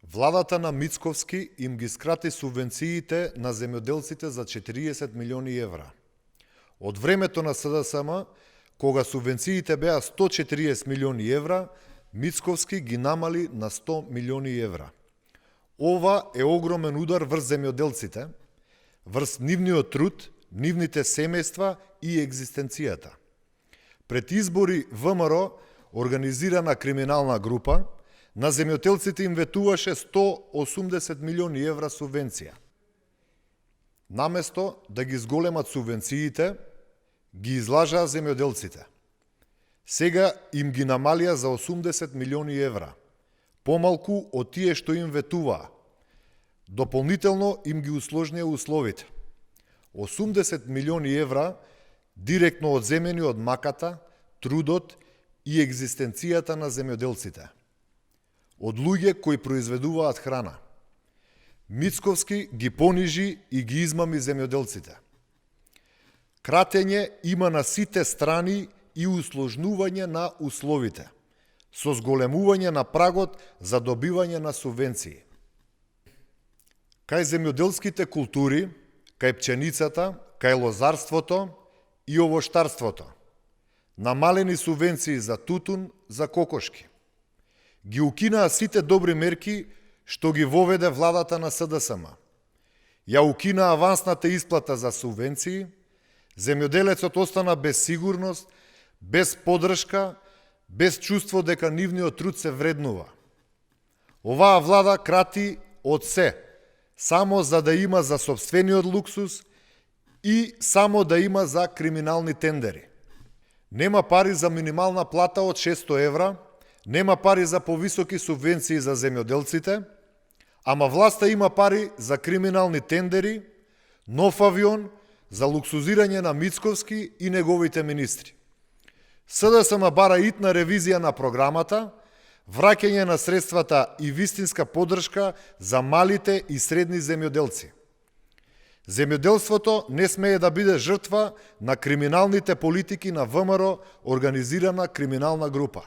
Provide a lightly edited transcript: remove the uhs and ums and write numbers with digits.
Владата на Мицковски им ги скрати субвенциите на земјоделците за 40 милиони евра. Од времето на СДСМ, кога субвенциите беа 140 милиони евра, Мицковски ги намали на 100 милиони евра. Ова е огромен удар врз земјоделците, врз нивниот труд, нивните семејства и екзистенцијата. Пред избори ВМРО, организирана криминална група, на земјоделците им ветуваше 180 милиони евра субвенција. Наместо да ги зголемат субвенциите, ги излажаа земјоделците. Сега им ги намалија за 80 милиони евра, помалку од тие што им ветуваа. Дополнително им ги усложнија условите. 80 милиони евра директно одземени од маката, трудот и екзистенцијата на земјоделците. Од луѓе кои произведуваат храна. Мицковски ги понижи и ги измами земјоделците. Кратење има на сите страни и усложнување на условите, со зголемување на прагот за добивање на субвенции. Кај земјоделските култури, кај пченицата, кај лозарството и овоштарството, намалени субвенции за тутун, за кокошки. Ги укинаа сите добри мерки што ги воведе владата на СДСМ. Ја укинаа авансната исплата за субвенции, земјоделецот остана без сигурност, без поддршка, без чувство дека нивниот труд се вреднува. Оваа влада крати од се, само за да има за сопствениот луксус и само да има за криминални тендери. Нема пари за минимална плата од 600 евра, нема пари за повисоки субвенции за земјоделците, ама власта има пари за криминални тендери, нов авион, за луксузирање на Мицковски и неговите министри. СДСМ бара итна ревизија на програмата, враќање на средствата и вистинска поддршка за малите и средни земјоделци. Земјоделството не смее да биде жртва на криминалните политики на ВМРО, организирана криминална група.